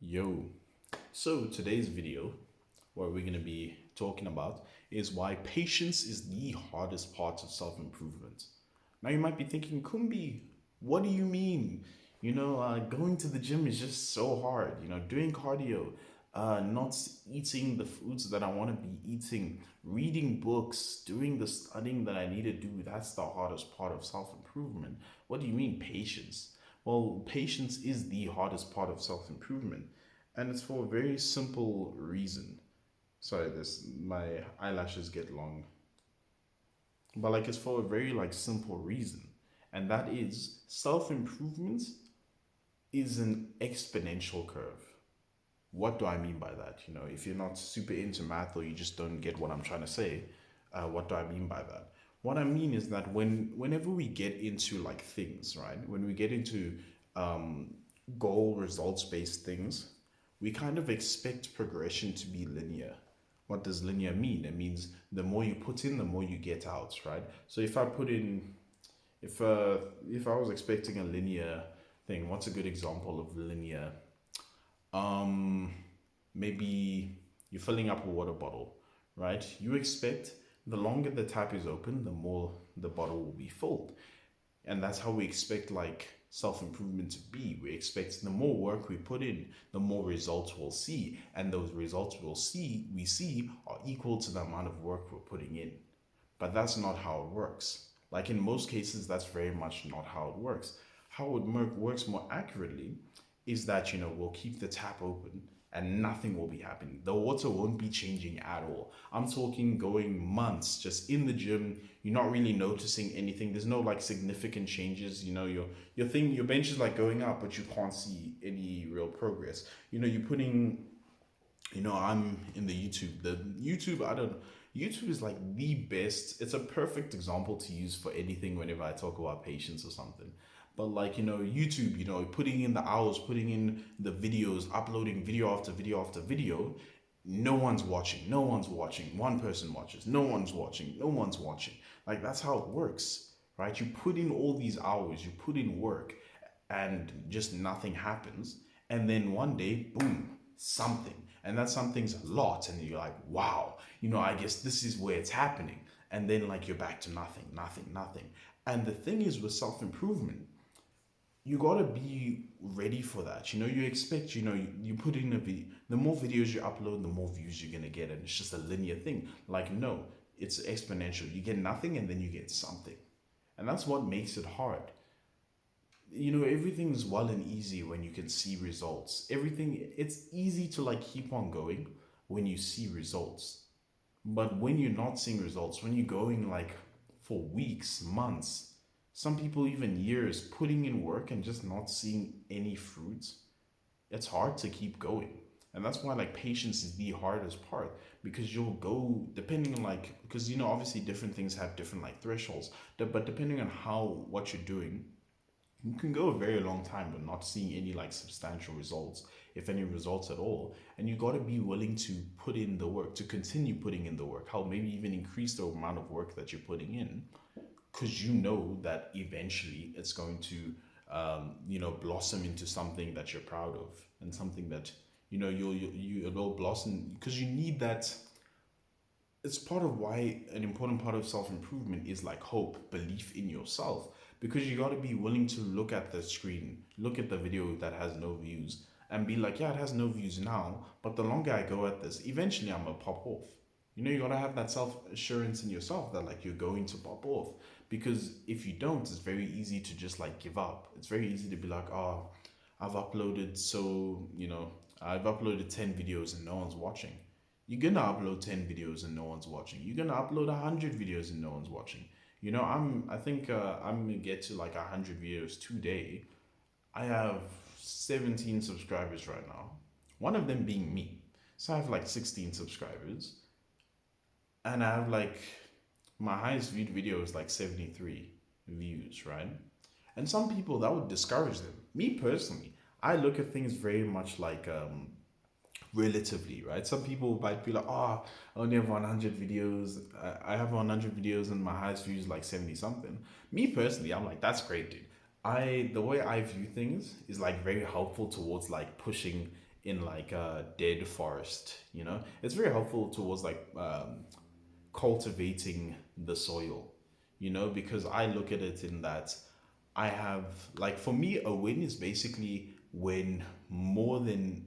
Yo, so today's video, what we're going to be talking about is why patience is the hardest part of self improvement. Now, you might be thinking, Kumbi, what do you mean? Going to the gym is just so hard. Doing cardio, not eating the foods that I want to be eating, reading books, doing the studying that I need to do. That's the hardest part of self improvement. What do you mean, patience? Well, patience is the hardest part of self improvement, and it's for a very simple reason. Sorry, this my eyelashes get long, but like it's for a very like simple reason, and that is self improvement is an exponential curve. What do I mean by that? If you're not super into math or you just don't get what I'm trying to say, what do I mean by that? What I mean is that whenever we get into like things, right? When we get into um, goal results based things, we kind of expect progression to be linear. What does linear mean? It means the more you put in, the more you get out, right? So if I was expecting a linear thing, what's a good example of linear? Um, Maybe you're filling up a water bottle, right? You expect the longer the tap is open, the more the bottle will be filled. And that's how we expect like self improvement to be. We expect the more work we put in, the more results we'll see. And those results we see are equal to the amount of work we're putting in. But that's not how it works. Like in most cases, that's very much not how it works. How it works more accurately is that we'll keep the tap open and nothing will be happening. The water won't be changing at all. I'm talking going months just in the gym. You're not really noticing anything. There's no like significant changes. Your bench is like going up, but you can't see any real progress. You're putting I'm in the YouTube. The YouTube, I don't YouTube is like the best. It's a perfect example to use for anything whenever I talk about patience or something. But like, YouTube, putting in the hours, putting in the videos, uploading video after video after video, no one's watching. No one's watching. One person watches. No one's watching. No one's watching. Like that's how it works, right? You put in all these hours, you put in work, and just nothing happens. And then one day, boom, something. And that something's a lot. And you're like, wow, I guess this is where it's happening. And then like you're back to nothing, nothing, nothing. And the thing is with self improvement, you gotta be ready for that. You expect, you put in a video, the more videos you upload, the more views you're gonna get. And it's just a linear thing. Like, no, it's exponential. You get nothing and then you get something. And that's what makes it hard. Everything's well and easy when you can see results. It's easy to like keep on going when you see results. But when you're not seeing results, when you're going like for weeks, months, some people even years putting in work and just not seeing any fruits, it's hard to keep going. And that's why like patience is the hardest part, because you'll go depending on like, because obviously different things have different like thresholds, but depending on how what you're doing, you can go a very long time but not seeing any like substantial results, if any results at all. And you got to be willing to put in the work, to continue putting in the work, how maybe even increase the amount of work that you're putting in, because you know that eventually it's going to blossom into something that you're proud of, and something that it will blossom, because you need that. It's part of why an important part of self-improvement is like hope, belief in yourself, because you got to be willing to look at the screen, look at the video that has no views, and be like, yeah, it has no views now, but the longer I go at this, eventually I'm gonna pop off. You got to have that self-assurance in yourself that like you're going to pop off, because if you don't, it's very easy to just like give up. It's very easy to be like, oh, I've uploaded so I've uploaded 10 videos and no one's watching. You're gonna upload 10 videos and no one's watching. You're gonna upload 100 videos and no one's watching. I think I'm gonna get to like 100 videos today. I have 17 subscribers right now, one of them being me. So I have like 16 subscribers, and I have like my highest viewed video is like 73 views, right? And some people that would discourage them. Me personally, I look at things very much like relatively, right? Some people might be like, oh, I only have 100 videos. I have 100 videos and my highest views is like 70 something. Me personally, I'm like, that's great, dude. The way I view things is like very helpful towards like pushing in like a dead forest. It's very helpful towards like cultivating the soil, because I look at it in that I have, like, for me, a win is basically when more than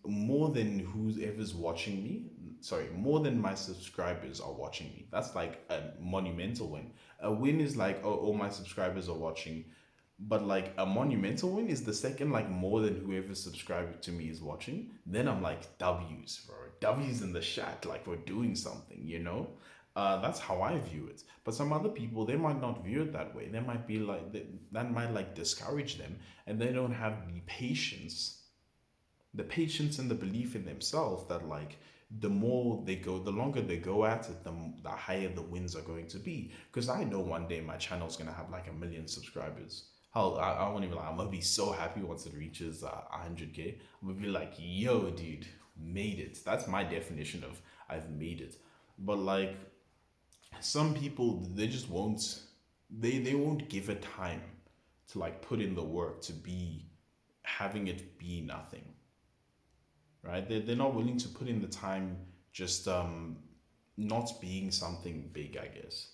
whoever's watching me, sorry, more than my subscribers are watching me. That's like a monumental win. A win is like, oh, all my subscribers are watching. But like a monumental win is the second, like, more than whoever subscribed to me is watching. Then I'm like, W's, bro. W's in the chat. Like, we're doing something. That's how I view it. But some other people, they might not view it that way. They might be like, that might like discourage them, and they don't have the patience and the belief in themselves that, like, the more they go, the longer they go at it, the higher the wins are going to be. Because I know one day my channel is going to have like 1 million subscribers. Hell, I won't even lie, I'm going to be so happy once it reaches 100K. I'm going to be like, yo, dude, made it. That's my definition of I've made it. But like, some people, they just won't, they won't give it time to like put in the work to be having it be nothing, right? They're not willing to put in the time, just not being something big, I guess.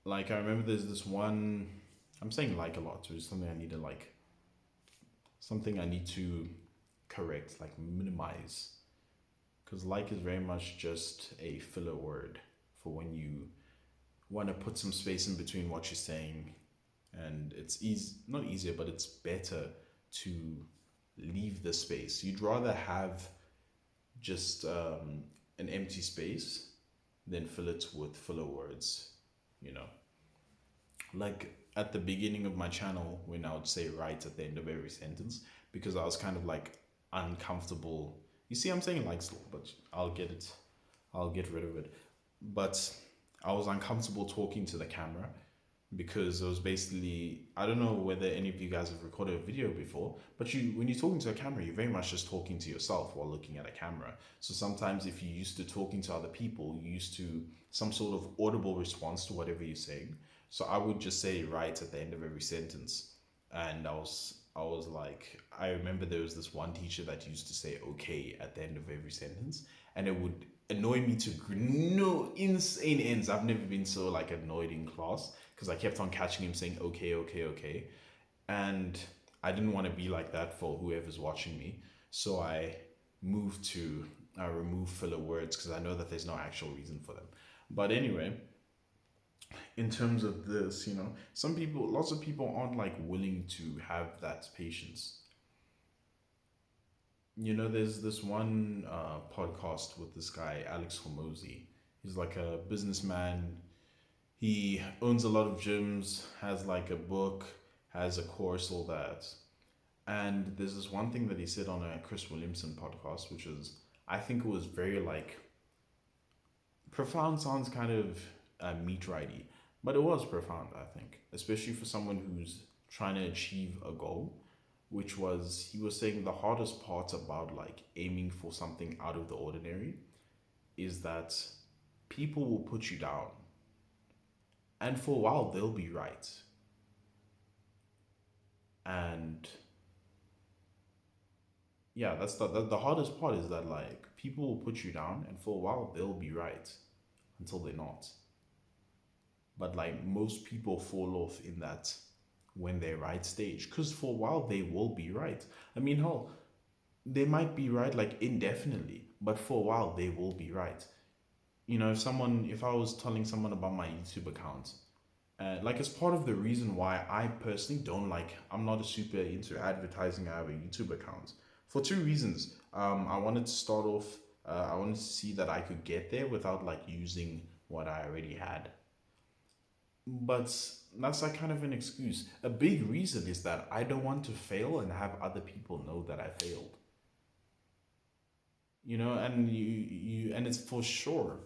Like, I remember there's this one, I'm saying like a lot, so it's something I need to correct, like minimize, because like is very much just a filler word for when you want to put some space in between what you're saying, and it's easy, not easier, but it's better to leave the space. You'd rather have just an empty space than fill it with filler words, you know. Like at the beginning of my channel, when I would say right at the end of every sentence, because I was kind of like uncomfortable. You see, I'm saying like still, but I'll get rid of it. But I was uncomfortable talking to the camera because it was basically, I don't know whether any of you guys have recorded a video before, but when you're talking to a camera, you're very much just talking to yourself while looking at a camera. So sometimes if you're used to talking to other people, you're used to some sort of audible response to whatever you're saying. So I would just say right at the end of every sentence. And I was like, I remember there was this one teacher that used to say okay at the end of every sentence, and it would annoy me to no insane ends. I've never been so like annoyed in class because I kept on catching him saying okay, okay, okay, and I didn't want to be like that for whoever's watching me. So I moved to remove filler words because I know that there's no actual reason for them. But anyway, in terms of this, lots of people aren't like willing to have that patience. There's this one podcast with this guy, Alex Hormozy. He's like a businessman. He owns a lot of gyms, has like a book, has a course, all that. And there's this one thing that he said on a Chris Williamson podcast, which was, I think it was very like profound, sounds kind of meat righty, but it was profound, I think, especially for someone who's trying to achieve a goal, which was, he was saying the hardest part about like aiming for something out of the ordinary is that people will put you down, and for a while they'll be right. And yeah, that's the hardest part, is that like people will put you down, and for a while they'll be right until they're not. But like most people fall off in that when they're right stage, because for a while they will be right. I mean, hell, they might be right like indefinitely, but for a while they will be right. If I was telling someone about my YouTube account, like, it's part of the reason why I personally don't like, I'm not a super into advertising. I have a YouTube account for two reasons. I wanted to start off, I wanted to see that I could get there without like using what I already had. But that's like kind of an excuse. A big reason is that I don't want to fail and have other people know that I failed. And and it's for sure.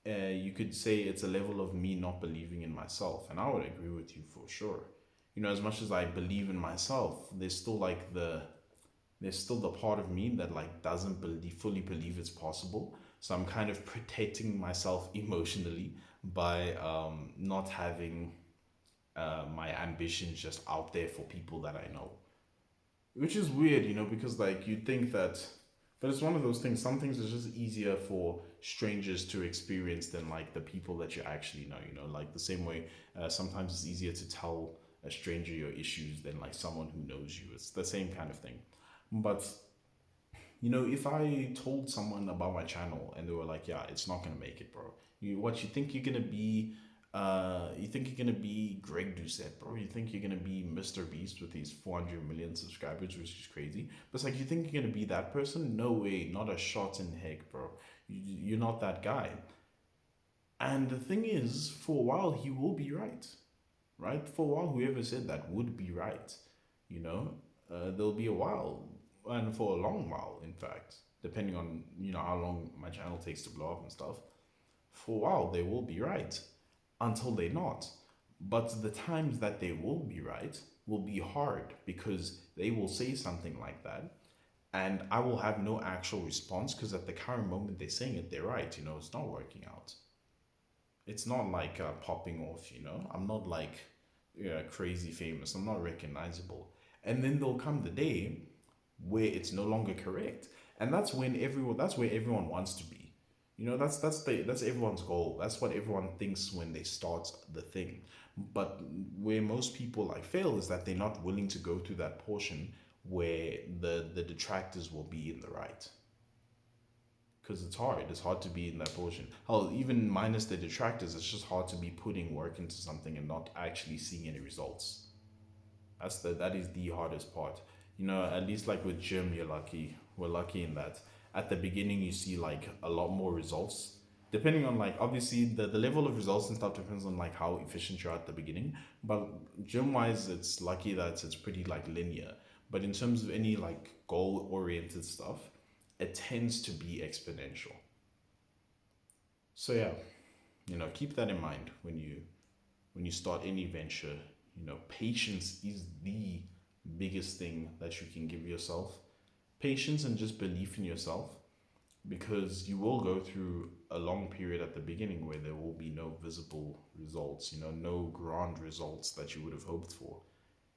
You could say it's a level of me not believing in myself, and I would agree with you for sure. As much as I believe in myself, there's still the part of me that like doesn't fully believe it's possible. So I'm kind of protecting myself emotionally by not having my ambitions just out there for people that I know. which is weird, you know, because like you'd think that, but it's one of those things. Some things are just easier for strangers to experience than like the people that you actually know. You know, like the same way sometimes it's easier to tell a stranger your issues than like someone who knows you. It's the same kind of thing. But you know, if I told someone about my channel and they were like, "Yeah, it's not gonna make it, bro. You think you're gonna be? You think you're gonna be Greg Doucette, bro? You think you're gonna be Mr. Beast with these 400 million subscribers, which is crazy? But it's like you think you're gonna be that person? No way, not a shot in heck, bro. You're not that guy." And the thing is, for a while, he will be right, right? For a while, whoever said that would be right. You know, there'll be a while, and for a long while, in fact, depending on how long my channel takes to blow up and stuff. For a while, they will be right until they're not. But the times that they will be right will be hard because they will say something like that, and I will have no actual response because at the current moment they're saying it, they're right. You know, it's not working out. It's not like popping off. You know, I'm not like crazy famous. I'm not recognizable. And then there'll come the day where it's no longer correct, and that's where everyone wants to be. You know, that's everyone's goal. That's what everyone thinks when they start the thing. But where most people like fail is that they're not willing to go through that portion where the detractors will be in the right, because it's hard to be in that portion. Hell, even minus the detractors, it's just hard to be putting work into something and not actually seeing any results. That is the hardest part. You know, at least like with gym, you're lucky. We're lucky in that at the beginning you see like a lot more results. Depending on like obviously the level of results and stuff depends on like how efficient you are at the beginning. But gym wise, it's lucky that it's pretty like linear. But in terms of any like goal oriented stuff, it tends to be exponential. So yeah, you know, keep that in mind when you start any venture. You know, patience is the biggest thing that you can give yourself. Patience and just belief in yourself, because you will go through a long period at the beginning where there will be no visible results, you know, no grand results that you would have hoped for.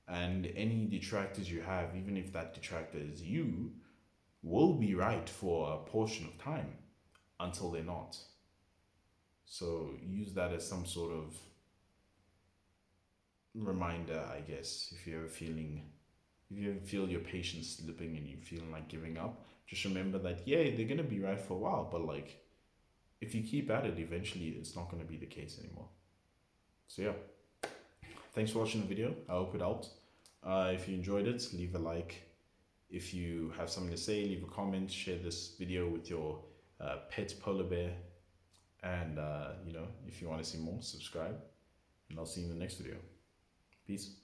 And any detractors you have, even if that detractor is you, will be right for a portion of time until they're not. So use that as some sort of reminder, I guess, if you ever feel your patience slipping and you feel like giving up, just remember that yeah, they're gonna be right for a while, but like if you keep at it, eventually it's not gonna be the case anymore. So yeah, thanks for watching the video. I hope it helped. If you enjoyed it, leave a like. If you have something to say, leave a comment. Share this video with your pet polar bear, and you know, if you want to see more, subscribe. And I'll see you in the next video. Peace.